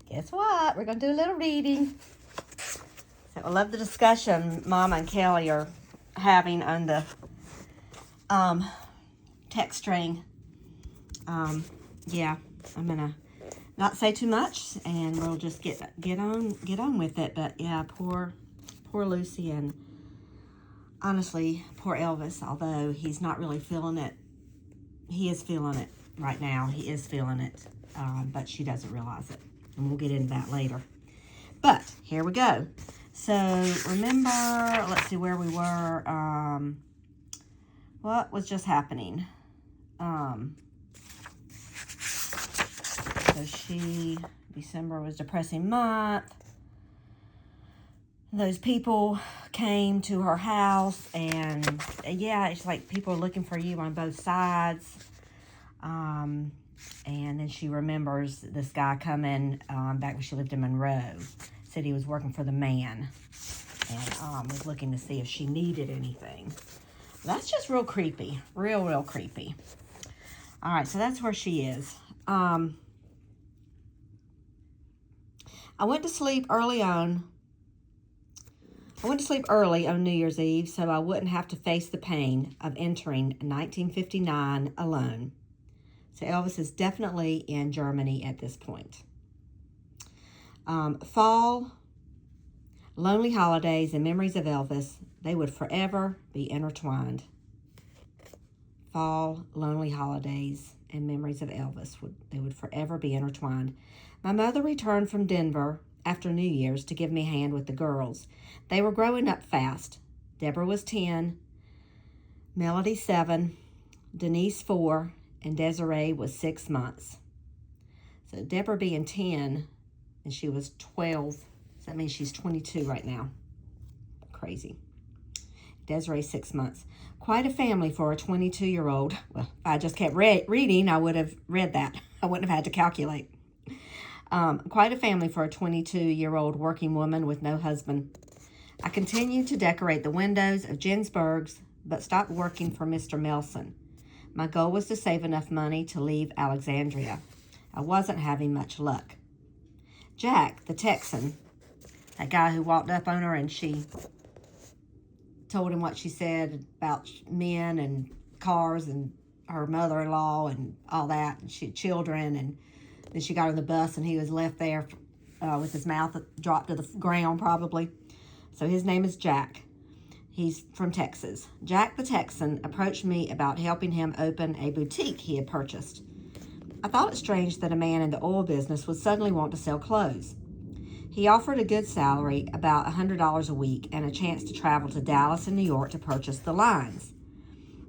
Guess what? We're going to do a little reading. So I love the discussion Mama and Kelly are having on the text string. Yeah, I'm going to not say too much, and we'll just get on with it. But yeah, poor Lucy, and honestly, poor Elvis. Although he's not really feeling it, he is feeling it right now. He is feeling it, but she doesn't realize it, and we'll get into that later. But here we go. So remember, let's see where we were. What was just happening? So December was a depressing month. Those people came to her house, and yeah, it's like people are looking for you on both sides. And then she remembers this guy coming back when she lived in Monroe. Said he was working for the man, and was looking to see if she needed anything. That's just real creepy. Real creepy. All right, so that's where she is. I went to sleep early on New Year's Eve so I wouldn't have to face the pain of entering 1959 alone. So Elvis is definitely in Germany at this point. Fall, lonely holidays, and memories of Elvis, they would forever be intertwined. Fall, lonely holidays, and memories of Elvis, they would forever be intertwined. My mother returned from Denver after New Year's to give me a hand with the girls. They were growing up fast. Deborah was 10, Melody 7, Denise 4, and Desiree was 6 months. So Deborah being 10, and she was 12. So that means she's 22 right now. Crazy. Desiree 6 months. Quite a family for a 22-year-old. Well, if I just kept reading, I would have read that. I wouldn't have had to calculate. Quite a family for a 22-year-old working woman with no husband. I continued to decorate the windows of Ginsberg's, but stopped working for Mr. Melson. My goal was to save enough money to leave Alexandria. I wasn't having much luck. Jack, the Texan, that guy who walked up on her and she told him what she said about men and cars and her mother-in-law and all that, and she had children, and then she got on the bus and he was left there with his mouth dropped to the ground probably. So his name is Jack. He's from Texas. Jack the Texan approached me about helping him open a boutique he had purchased. I thought it strange that a man in the oil business would suddenly want to sell clothes. He offered a good salary, about $100 a week, and a chance to travel to Dallas and New York to purchase the lines.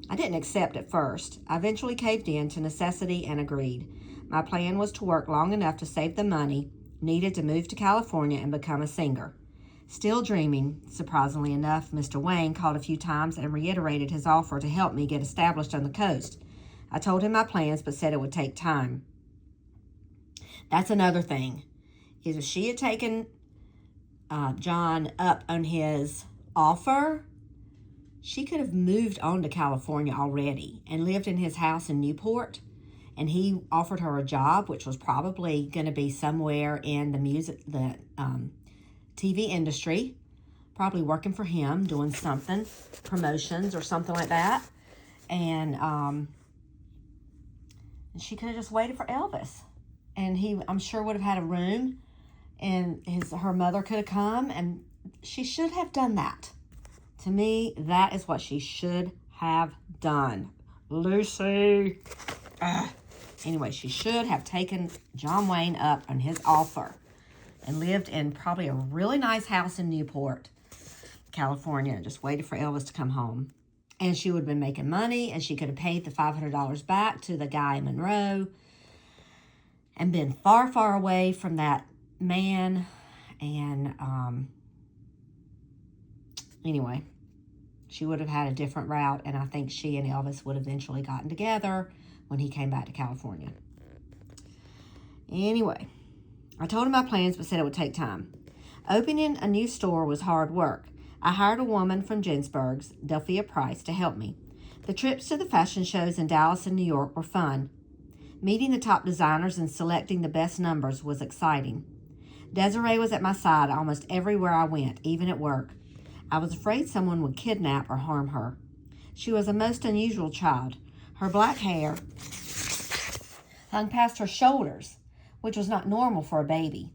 I didn't accept at first. I eventually caved in to necessity and agreed. My plan was to work long enough to save the money needed to move to California and become a singer. Still dreaming, surprisingly enough, Mr. Wayne called a few times and reiterated his offer to help me get established on the coast. I told him my plans, but said it would take time. That's another thing, is if she had taken John up on his offer, she could have moved on to California already and lived in his house in Newport. And he offered her a job, which was probably going to be somewhere in the TV industry, probably working for him, doing something, promotions or something like that. And she could have just waited for Elvis. And he, I'm sure, would have had a room, and her mother could have come, and she should have done that. To me, that is what she should have done. Lucy. Anyway, she should have taken John Wayne up on his offer and lived in probably a really nice house in Newport, California, and just waited for Elvis to come home. And she would have been making money, and she could have paid the $500 back to the guy in Monroe and been far, far away from that man. And anyway, she would have had a different route, and I think she and Elvis would have eventually gotten together when he came back to California. Anyway, I told him my plans, but said it would take time. Opening a new store was hard work. I hired a woman from Ginsberg's, Delphia Price, to help me. The trips to the fashion shows in Dallas and New York were fun. Meeting the top designers and selecting the best numbers was exciting. Desiree was at my side almost everywhere I went, even at work. I was afraid someone would kidnap or harm her. She was a most unusual child. Her black hair hung past her shoulders, which was not normal for a baby.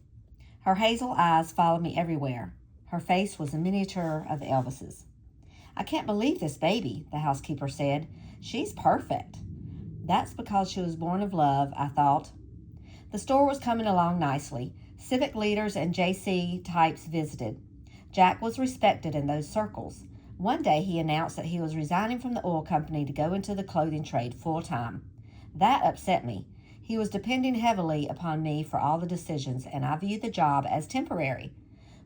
Her hazel eyes followed me everywhere. Her face was a miniature of Elvis's. "I can't believe this baby," the housekeeper said. "She's perfect." That's because she was born of love, I thought. The store was coming along nicely. Civic leaders and JC types visited. Jack was respected in those circles. One day he announced that he was resigning from the oil company to go into the clothing trade full time. That upset me. He was depending heavily upon me for all the decisions, and I viewed the job as temporary.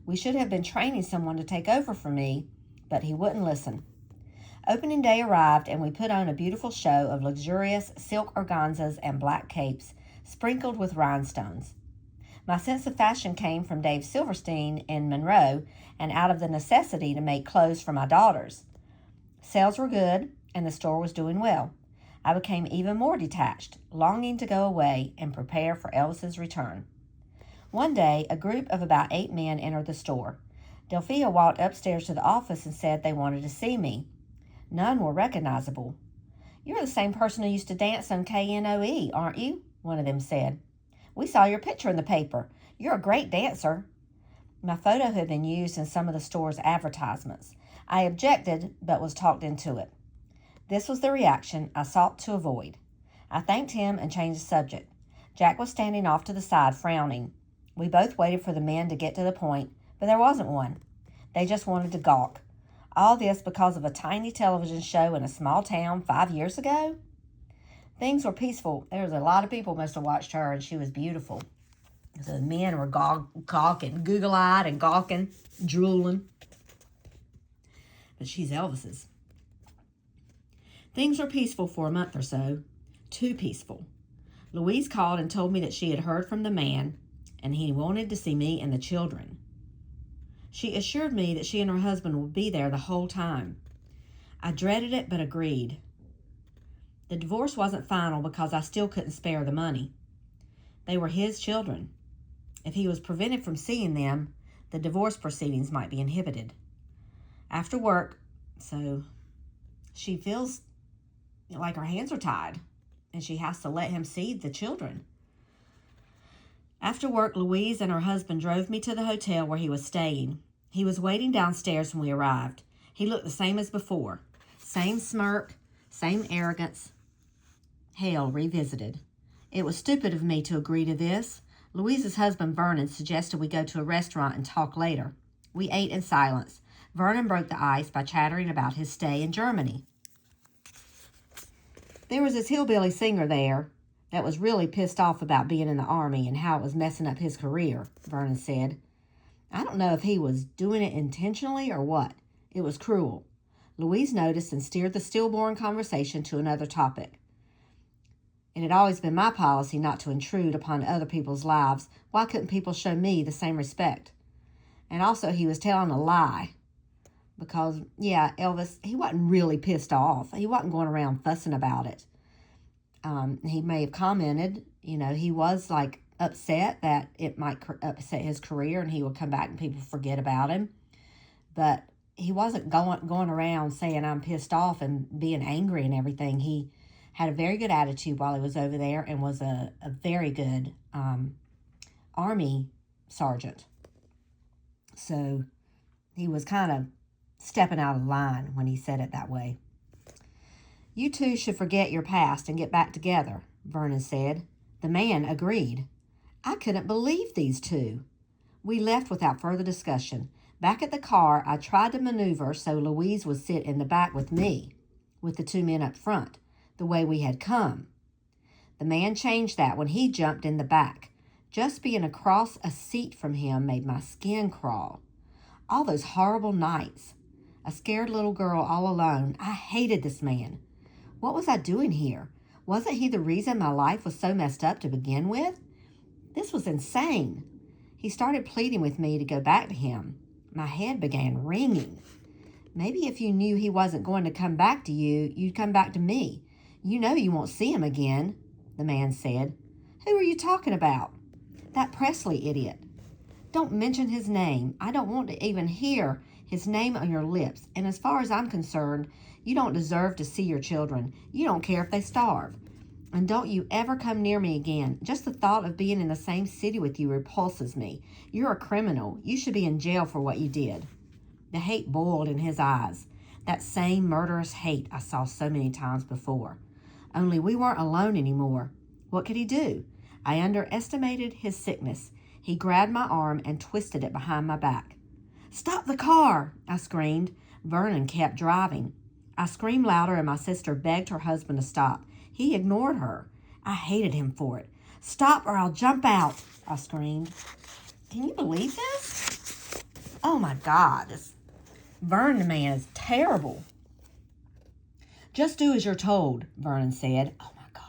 We should have been training someone to take over for me, but he wouldn't listen. Opening day arrived, and we put on a beautiful show of luxurious silk organzas and black capes sprinkled with rhinestones. My sense of fashion came from Dave Silverstein in Monroe and out of the necessity to make clothes for my daughters. Sales were good, and the store was doing well. I became even more detached, longing to go away and prepare for Elvis's return. One day, a group of about 8 men entered the store. Delphia walked upstairs to the office and said they wanted to see me. None were recognizable. "You're the same person who used to dance on KNOE, aren't you?" one of them said. "We saw your picture in the paper. You're a great dancer." My photo had been used in some of the store's advertisements. I objected, but was talked into it. This was the reaction I sought to avoid. I thanked him and changed the subject. Jack was standing off to the side, frowning. We both waited for the men to get to the point, but there wasn't one. They just wanted to gawk. All this because of a tiny television show in a small town 5 years ago? Things were peaceful. There was a lot of people must have watched her, and she was beautiful. So the men were gawking, google-eyed and gawking, drooling. But she's Elvis's. Things were peaceful for a month or so. Too peaceful. Louise called and told me that she had heard from the man, and he wanted to see me and the children. She assured me that she and her husband would be there the whole time. I dreaded it, but agreed. The divorce wasn't final because I still couldn't spare the money. They were his children. If he was prevented from seeing them, the divorce proceedings might be inhibited. After work, so she feels like her hands are tied, and she has to let him see the children. After work, Louise and her husband drove me to the hotel where he was staying. He was waiting downstairs when we arrived. He looked the same as before. Same smirk, same arrogance. Hell revisited. It was stupid of me to agree to this. Louise's husband, Vernon, suggested we go to a restaurant and talk later. We ate in silence. Vernon broke the ice by chattering about his stay in Germany. There was this hillbilly singer there that was really pissed off about being in the army and how it was messing up his career, Vernon said. I don't know if he was doing it intentionally or what. It was cruel. Louise noticed and steered the stillborn conversation to another topic. It had always been my policy not to intrude upon other people's lives. Why couldn't people show me the same respect? And also, he was telling a lie. Because, yeah, Elvis, he wasn't really pissed off. He wasn't going around fussing about it. He may have commented, he was like upset that it might upset his career and he would come back and people forget about him. But he wasn't going around saying I'm pissed off and being angry and everything. He had a very good attitude while he was over there and was a very good Army sergeant. So he was kind of stepping out of line when he said it that way. You two should forget your past and get back together, Vernon said. The man agreed. I couldn't believe these two. We left without further discussion. Back at the car, I tried to maneuver so Louise would sit in the back with me, with the 2 men up front, the way we had come. The man changed that when he jumped in the back. Just being across a seat from him made my skin crawl. All those horrible nights. A scared little girl all alone. I hated this man. What was I doing here? Wasn't he the reason my life was so messed up to begin with? This was insane. He started pleading with me to go back to him. My head began ringing. Maybe if you knew he wasn't going to come back to you, you'd come back to me. You know you won't see him again. the man said. Who are you talking about? That Presley idiot. Don't mention his name. I don't want to even hear his name on your lips. And as far as I'm concerned, you don't deserve to see your children. You don't care if they starve. And don't you ever come near me again. Just the thought of being in the same city with you repulses me. You're a criminal. You should be in jail for what you did. The hate boiled in his eyes. That same murderous hate I saw so many times before. Only we weren't alone anymore. What could he do? I underestimated his sickness. He grabbed my arm and twisted it behind my back. Stop the car, I screamed. Vernon kept driving. I screamed louder and my sister begged her husband to stop. He ignored her. I hated him for it. Stop or I'll jump out, I screamed. Can you believe this? Oh my God, this Vernon man is terrible. Just do as you're told, Vernon said. Oh my God.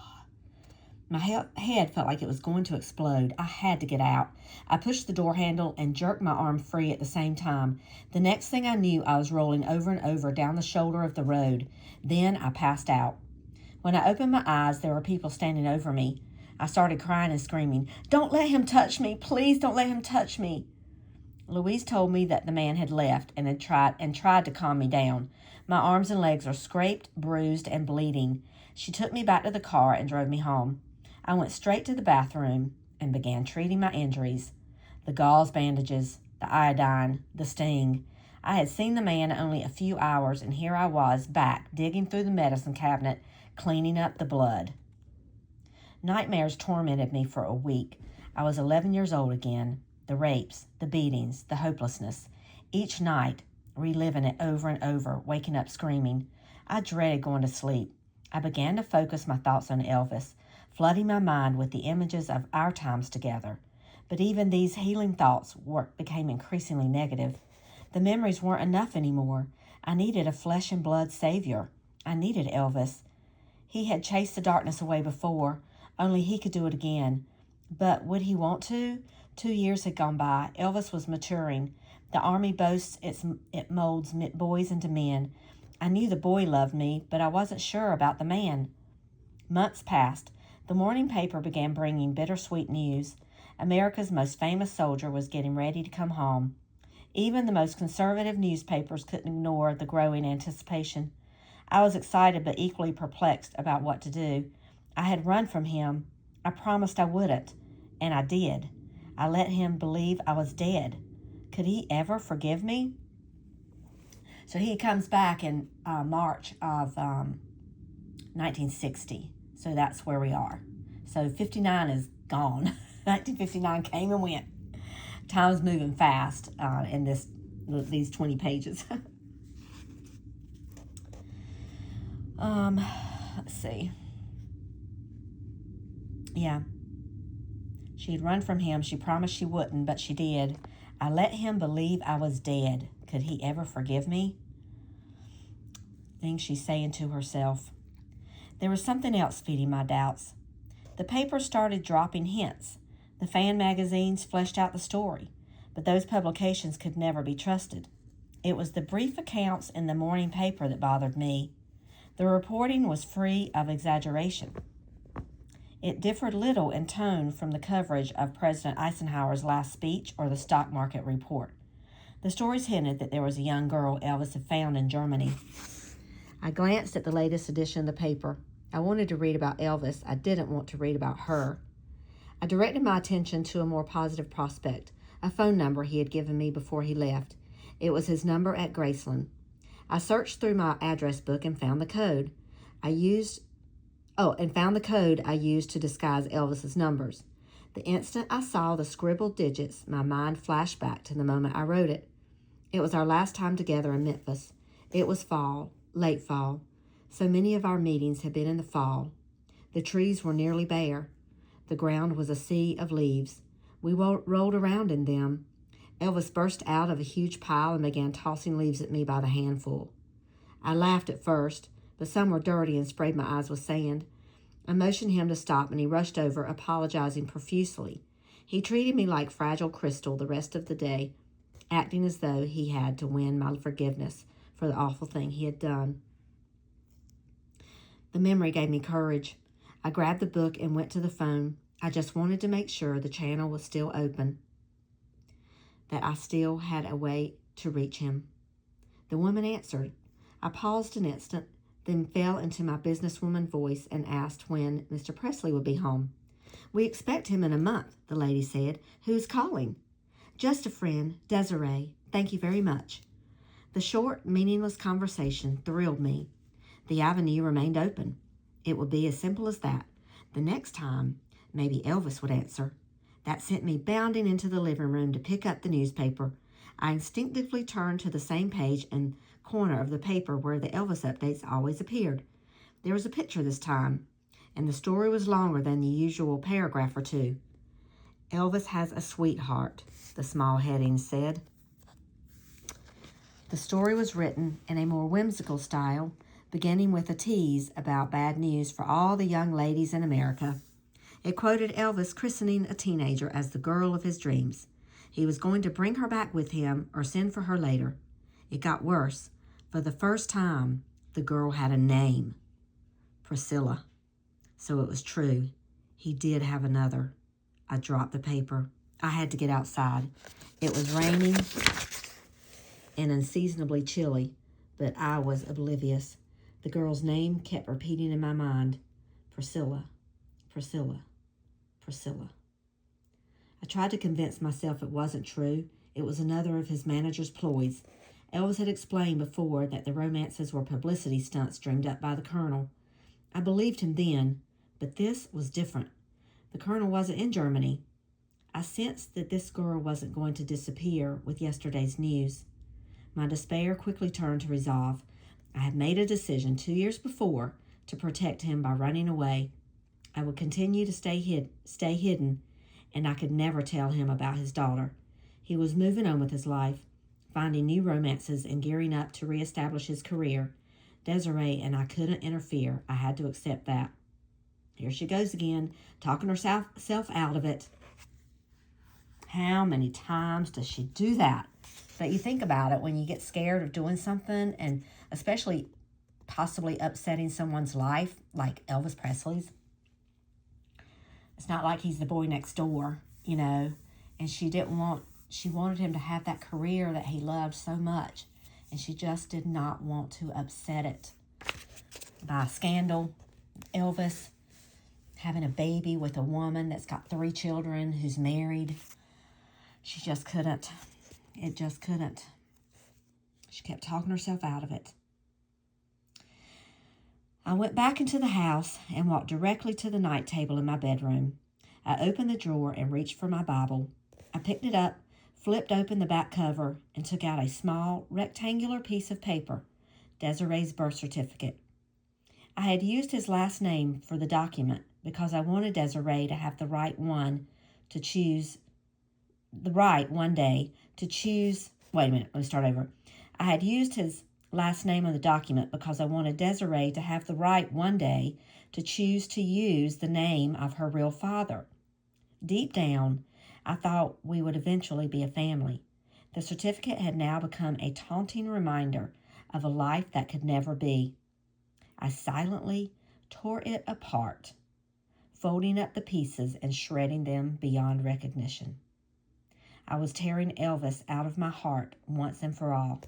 My head felt like it was going to explode. I had to get out. I pushed the door handle and jerked my arm free at the same time. The next thing I knew, I was rolling over and over down the shoulder of the road. Then I passed out. When I opened my eyes, there were people standing over me. I started crying and screaming, Don't let him touch me. Please don't let him touch me. Louise told me that the man had left and tried to calm me down. My arms and legs are scraped, bruised, and bleeding. She took me back to the car and drove me home. I went straight to the bathroom and began treating my injuries. The gauze bandages, the iodine, the sting. I had seen the man only a few hours, and here I was back digging through the medicine cabinet, cleaning up the blood. Nightmares tormented me for a week. I was 11 years old again. The rapes, the beatings, the hopelessness. Each night, reliving it over and over, waking up screaming. I dreaded going to sleep. I began to focus my thoughts on Elvis, flooding my mind with the images of our times together. But even these healing thoughts became increasingly negative. The memories weren't enough anymore. I needed a flesh and blood savior. I needed Elvis. He had chased the darkness away before. Only he could do it again. But would he want to? 2 years had gone by. Elvis was maturing. The Army boasts it molds boys into men. I knew the boy loved me, but I wasn't sure about the man. Months passed. The morning paper began bringing bittersweet news. America's most famous soldier was getting ready to come home. Even the most conservative newspapers couldn't ignore the growing anticipation. I was excited but equally perplexed about what to do. I had run from him. I promised I wouldn't, and I did. I let him believe I was dead. Could he ever forgive me? So he comes back in March of 1960. So that's where we are. So 59 is gone. 1959 came and went. Time's moving fast in these 20 pages. Let's see. Yeah. She had run from him. She promised she wouldn't, but she did. I let him believe I was dead. Could he ever forgive me? Things she's saying to herself. There was something else feeding my doubts. The paper started dropping hints. The fan magazines fleshed out the story, but those publications could never be trusted. It was the brief accounts in the morning paper that bothered me. The reporting was free of exaggeration. It differed little in tone from the coverage of President Eisenhower's last speech or the stock market report. The stories hinted that there was a young girl Elvis had found in Germany. I glanced at the latest edition of the paper. I wanted to read about Elvis. I didn't want to read about her. I directed my attention to a more positive prospect, a phone number he had given me before he left. It was his number at Graceland. I searched through my address book and found the code I used to disguise Elvis's numbers. The instant I saw the scribbled digits, my mind flashed back to the moment I wrote it. It was our last time together in Memphis. It was fall, late fall. So many of our meetings had been in the fall. The trees were nearly bare. The ground was a sea of leaves. We rolled around in them. Elvis burst out of a huge pile and began tossing leaves at me by the handful. I laughed at first, but some were dirty and sprayed my eyes with sand. I motioned him to stop, and he rushed over, apologizing profusely. He treated me like fragile crystal the rest of the day, acting as though he had to win my forgiveness for the awful thing he had done. The memory gave me courage. I grabbed the book and went to the phone. I just wanted to make sure the channel was still open, that I still had a way to reach him. The woman answered. I paused an instant, then fell into my businesswoman voice and asked when Mr. Presley would be home. We expect him in a month, the lady said. Who's calling? Just a friend, Desiree. Thank you very much. The short, meaningless conversation thrilled me. The avenue remained open. It would be as simple as that. The next time, maybe Elvis would answer. That sent me bounding into the living room to pick up the newspaper. I instinctively turned to the same page and corner of the paper where the Elvis updates always appeared. There was a picture this time, and the story was longer than the usual paragraph or two. Elvis has a sweetheart, the small heading said. The story was written in a more whimsical style, beginning with a tease about bad news for all the young ladies in America. It quoted Elvis christening a teenager as the girl of his dreams. He was going to bring her back with him or send for her later. It got worse. For the first time, the girl had a name. Priscilla. So it was true. He did have another. I dropped the paper. I had to get outside. It was raining and unseasonably chilly, but I was oblivious. The girl's name kept repeating in my mind. Priscilla, Priscilla, Priscilla. I tried to convince myself it wasn't true. It was another of his manager's ploys. Elvis had explained before that the romances were publicity stunts dreamed up by the Colonel. I believed him then, but this was different. The Colonel wasn't in Germany. I sensed that this girl wasn't going to disappear with yesterday's news. My despair quickly turned to resolve. I had made a decision 2 years before to protect him by running away. I would continue to stay hidden, and I could never tell him about his daughter. He was moving on with his life, finding new romances and gearing up to reestablish his career. Desiree and I couldn't interfere. I had to accept that. Here she goes again, talking herself out of it. How many times does she do that? But you think about it, when you get scared of doing something, and especially possibly upsetting someone's life, like Elvis Presley's. It's not like he's the boy next door, and she wanted him to have that career that he loved so much, and she just did not want to upset it by a scandal. Elvis having a baby with a woman that's got 3 children, who's married. She just couldn't. It just couldn't. She kept talking herself out of it. I went back into the house and walked directly to the night table in my bedroom. I opened the drawer and reached for my Bible. I picked it up, flipped open the back cover, and took out a small, rectangular piece of paper, Desiree's birth certificate. I had used his last name for the document because I wanted Desiree to have the right one day to choose. Wait a minute, let me start over. I had used his last name on the document because I wanted Desiree to have the right one day to choose to use the name of her real father. Deep down, I thought we would eventually be a family. The certificate had now become a taunting reminder of a life that could never be. I silently tore it apart, folding up the pieces and shredding them beyond recognition. I was tearing Elvis out of my heart once and for all.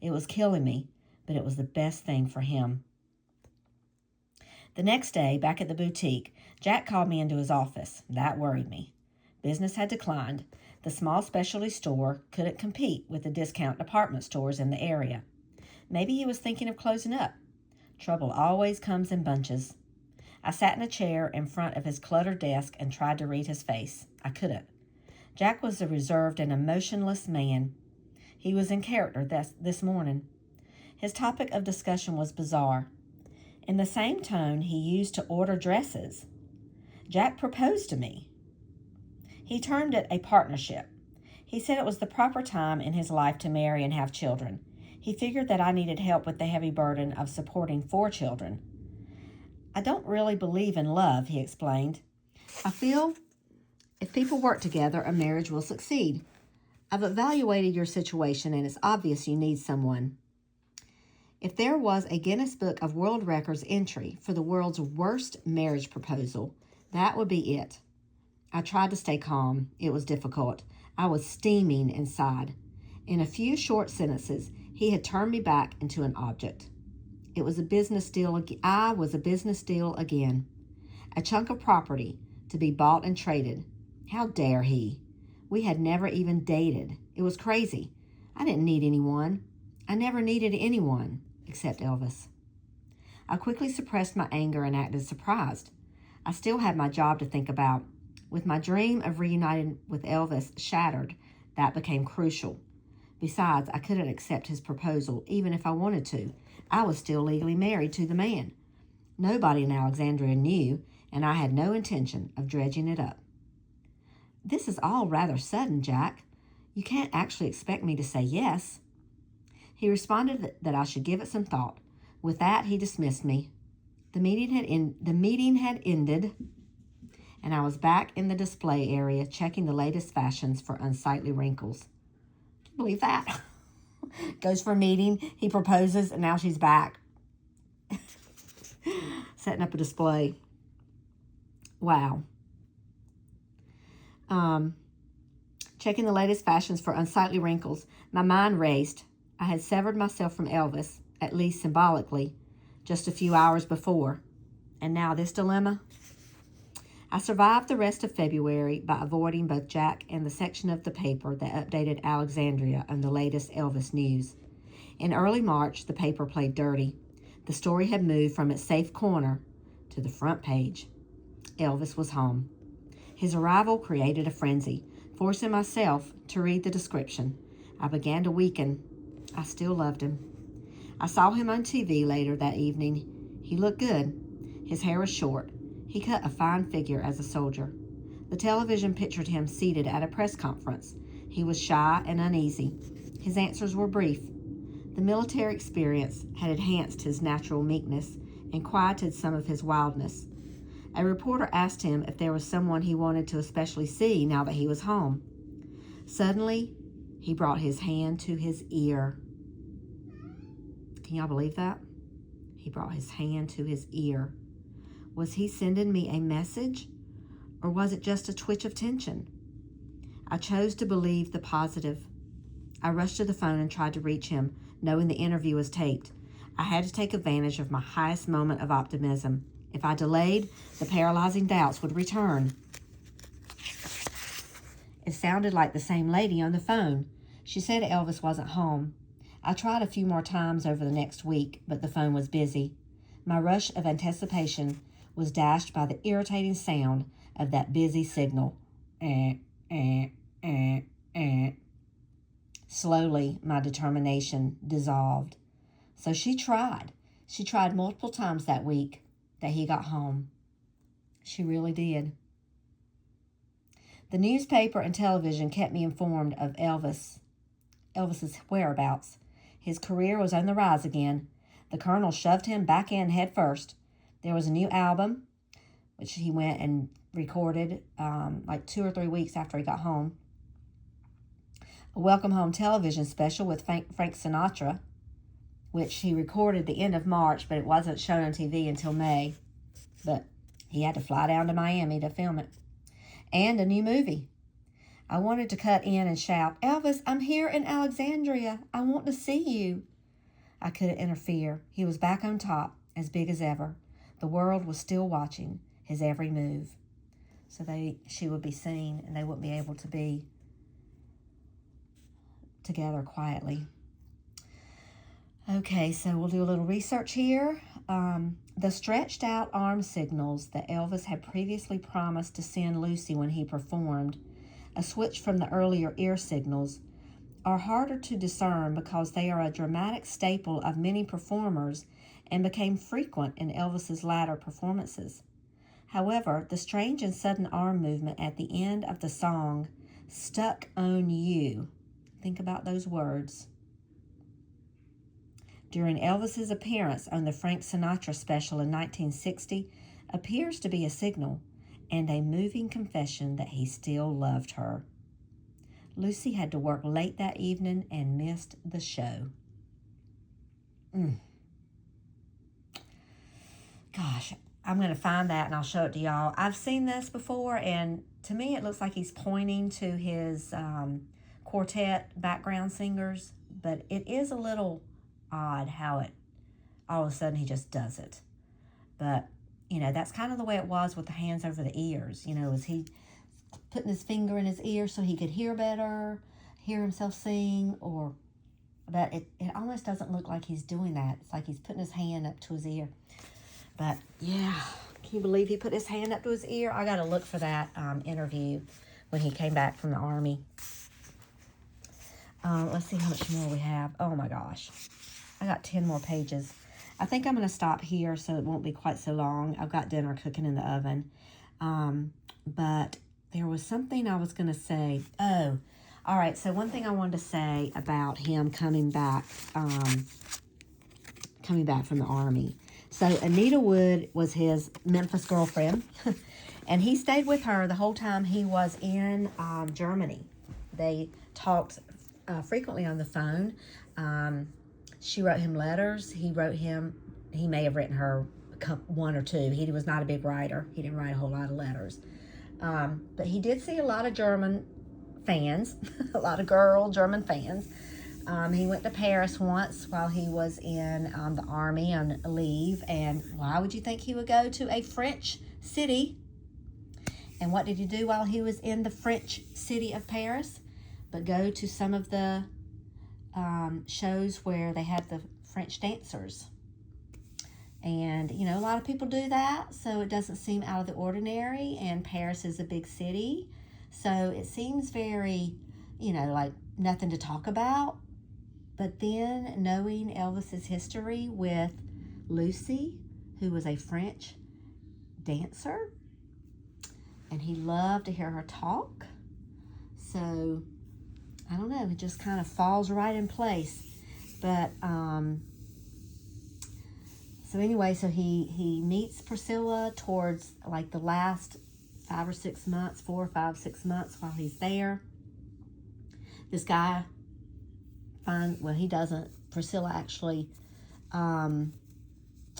It was killing me, but it was the best thing for him. The next day, back at the boutique, Jack called me into his office. That worried me. Business had declined. The small specialty store couldn't compete with the discount department stores in the area. Maybe he was thinking of closing up. Trouble always comes in bunches. I sat in a chair in front of his cluttered desk and tried to read his face. I couldn't. Jack was a reserved and emotionless man. He was in character this morning. His topic of discussion was bizarre. In the same tone he used to order dresses, Jack proposed to me. He termed it a partnership. He said it was the proper time in his life to marry and have children. He figured that I needed help with the heavy burden of supporting 4 children. I don't really believe in love, he explained. I feel if people work together, a marriage will succeed. I've evaluated your situation, and it's obvious you need someone. If there was a Guinness Book of World Records entry for the world's worst marriage proposal, that would be it. I tried to stay calm. It was difficult. I was steaming inside. In a few short sentences, he had turned me back into an object. It was a business deal. I was a business deal again. A chunk of property to be bought and traded. How dare he? We had never even dated. It was crazy. I didn't need anyone. I never needed anyone except Elvis. I quickly suppressed my anger and acted surprised. I still had my job to think about. With my dream of reuniting with Elvis shattered, that became crucial. Besides, I couldn't accept his proposal, even if I wanted to. I was still legally married to the man. Nobody in Alexandria knew, and I had no intention of dredging it up. This is all rather sudden, Jack. You can't actually expect me to say yes. He responded that I should give it some thought. With that, he dismissed me. The meeting had ended, and I was back in the display area checking the latest fashions for unsightly wrinkles. Can you believe that? Goes for a meeting, he proposes, and now she's back. Setting up a display. Wow. Checking the latest fashions for unsightly wrinkles. My mind raced. I had severed myself from Elvis, at least symbolically, just a few hours before. And now this dilemma? I survived the rest of February by avoiding both Jack and the section of the paper that updated Alexandria on the latest Elvis news. In early March, the paper played dirty. The story had moved from its safe corner to the front page. Elvis was home. His arrival created a frenzy, forcing myself to read the description. I began to weaken. I still loved him. I saw him on TV later that evening. He looked good. His hair was short. He cut a fine figure as a soldier. The television pictured him seated at a press conference. He was shy and uneasy. His answers were brief. The military experience had enhanced his natural meekness and quieted some of his wildness. A reporter asked him if there was someone he wanted to especially see now that he was home. Suddenly, he brought his hand to his ear. Can y'all believe that? He brought his hand to his ear. Was he sending me a message, or was it just a twitch of tension? I chose to believe the positive. I rushed to the phone and tried to reach him, knowing the interview was taped. I had to take advantage of my highest moment of optimism. If I delayed, the paralyzing doubts would return. It sounded like the same lady on the phone. She said Elvis wasn't home. I tried a few more times over the next week, but the phone was busy. My rush of anticipation was dashed by the irritating sound of that busy signal. Slowly, my determination dissolved. So she tried. She tried multiple times that week that he got home. She really did. The newspaper and television kept me informed of Elvis's whereabouts. His career was on the rise again. The Colonel shoved him back in head first. There was a new album, which he went and recorded like 2 or 3 weeks after he got home. A Welcome Home television special with Frank Sinatra, which he recorded the end of March, but it wasn't shown on TV until May. But he had to fly down to Miami to film it. And a new movie. I wanted to cut in and shout, "Elvis, I'm here in Alexandria. I want to see you." I couldn't interfere. He was back on top, as big as ever. The world was still watching his every move. So she would be seen, and they wouldn't be able to be together quietly. Okay, so we'll do a little research here. The stretched out arm signals that Elvis had previously promised to send Lucy when he performed, a switch from the earlier ear signals, are harder to discern because they are a dramatic staple of many performers and became frequent in Elvis's latter performances. However, the strange and sudden arm movement at the end of the song, "Stuck on You," think about those words, during Elvis's appearance on the Frank Sinatra special in 1960 appears to be a signal and a moving confession that he still loved her. Lucy had to work late that evening and missed the show. Gosh, I'm going to find that and I'll show it to y'all. I've seen this before, and to me it looks like he's pointing to his quartet background singers, but it is a little odd how it all of a sudden he just does it. But, you know, that's kind of the way it was with the hands over the ears. You know, is he putting his finger in his ear so he could hear better, hear himself sing, or... But it almost doesn't look like he's doing that. It's like he's putting his hand up to his ear. But, yeah, can you believe he put his hand up to his ear? I got to look for that interview when he came back from the Army. Let's see how much more we have. Oh, my gosh. I got 10 more pages. I think I'm going to stop here so it won't be quite so long. I've got dinner cooking in the oven. But there was something I was going to say. Oh, all right. So one thing I wanted to say about him coming back from the Army. So Anita Wood was his Memphis girlfriend, and he stayed with her the whole time he was in Germany. They talked frequently on the phone. She wrote him letters. He may have written her one or two. He was not a big writer. He didn't write a whole lot of letters. But he did see a lot of German fans, a lot of girl German fans. He went to Paris once while he was in the Army on leave. And why would you think he would go to a French city? And what did he do while he was in the French city of Paris? But go to some of the shows where they had the French dancers. And, you know, a lot of people do that, so it doesn't seem out of the ordinary. And Paris is a big city, so it seems very, you know, like nothing to talk about. But then knowing Elvis's history with Lucy, who was a French dancer, and he loved to hear her talk. So, I don't know, it just kind of falls right in place. But, so anyway, so he meets Priscilla towards like the last 5 or 6 months, 4, 5, 6 months while he's there. This guy he doesn't. Priscilla actually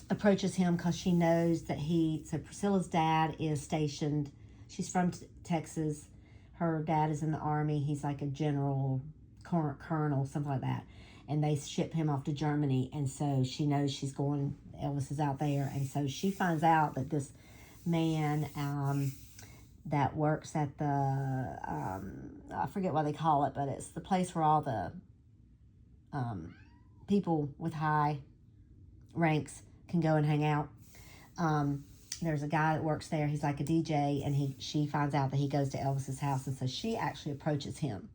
approaches him because she knows that so Priscilla's dad is stationed. She's from Texas. Her dad is in the Army. He's like a general, colonel, something like that. And they ship him off to Germany. And so she knows Elvis is out there. And so she finds out that this man that works at the, I forget what they call it, but it's the place where all the people with high ranks can go and hang out. There's a guy that works there. He's like a DJ, and she finds out that he goes to Elvis's house, and so she actually approaches him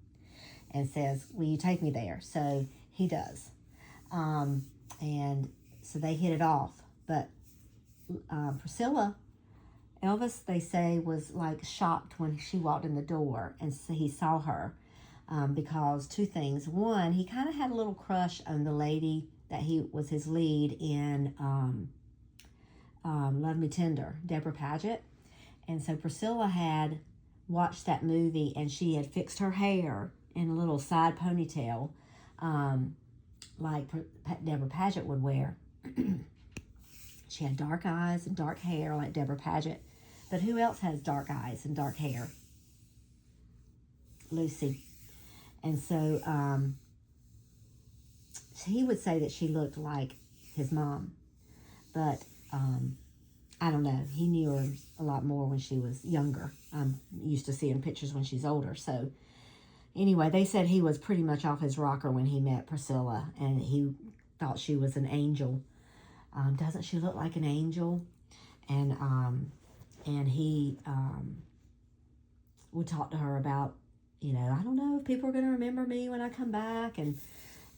and says, "Will you take me there?" So he does, and so they hit it off. But Priscilla, Elvis, they say, was like shocked when she walked in the door and so he saw her, because two things. One, he kind of had a little crush on the lady that was his lead in Love Me Tender, Deborah Paget. And so Priscilla had watched that movie, and she had fixed her hair in a little side ponytail, like Deborah Paget would wear. She had dark eyes and dark hair like Deborah Paget. But who else has dark eyes and dark hair? Lucy. And so he would say that she looked like his mom. But I don't know. He knew her a lot more when she was younger. I'm used to seeing pictures when she's older. So anyway, they said he was pretty much off his rocker when he met Priscilla, and he thought she was an angel. Doesn't she look like an angel? And he would talk to her about, you know, I don't know if people are going to remember me when I come back, and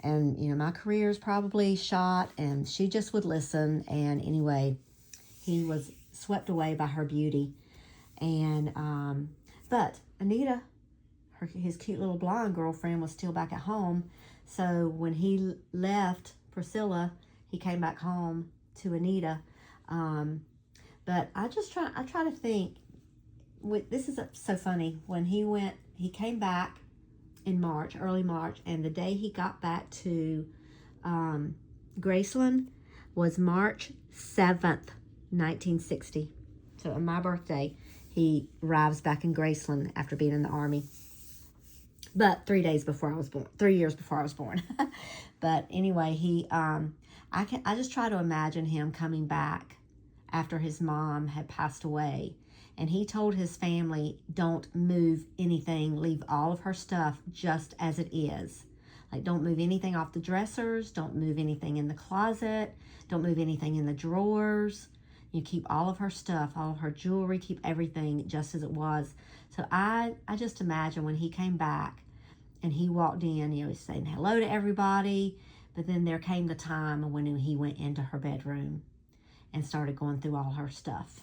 you know, my career is probably shot. And she just would listen. And anyway, he was swept away by her beauty. And but Anita, his cute little blonde girlfriend, was still back at home. So when he left Priscilla, he came back home to Anita. But I try to think, this is so funny. When he came back in March, early March, and the day he got back to Graceland was March 7th, 1960. So on my birthday, he arrives back in Graceland after being in the Army. But 3 years before I was born. But anyway, I just try to imagine him coming back after his mom had passed away. And he told his family, don't move anything, leave all of her stuff just as it is. Like, don't move anything off the dressers, don't move anything in the closet, don't move anything in the drawers. You keep all of her stuff, all of her jewelry, keep everything just as it was. So I just imagine when he came back and he walked in, he was saying hello to everybody, but then there came the time when he went into her bedroom and started going through all her stuff.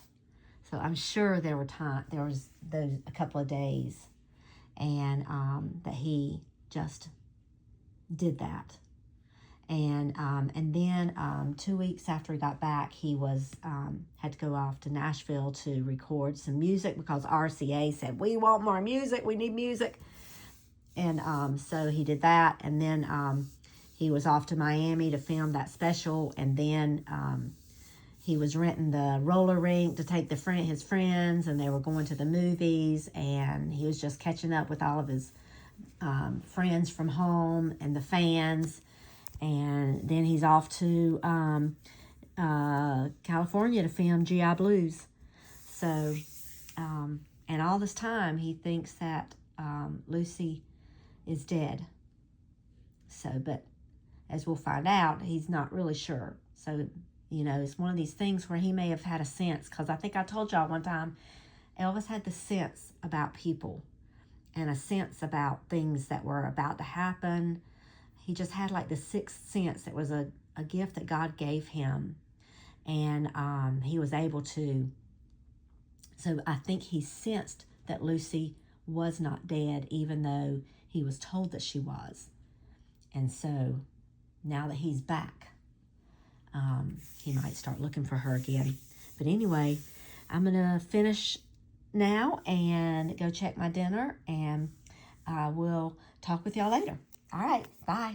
So I'm sure there was a couple of days, and that he just did that. And then 2 weeks after he got back, he had to go off to Nashville to record some music because RCA said, we want more music, we need music. And so he did that, and then he was off to Miami to film that special, and then he was renting the roller rink to take his friends, and they were going to the movies, and he was just catching up with all of his friends from home and the fans. And then he's off to California to film GI Blues. So, and all this time he thinks that Lucy is dead. So, but as we'll find out, he's not really sure. So, it's one of these things where he may have had a sense, because I think I told y'all one time, Elvis had the sense about people and a sense about things that were about to happen. He just had like the sixth sense. It was a gift that God gave him, and he was able to. So I think he sensed that Lucy was not dead, even though he was told that she was. And so now that he's back, he might start looking for her again. But anyway, I'm going to finish now and go check my dinner, and I will talk with y'all later. All right, bye.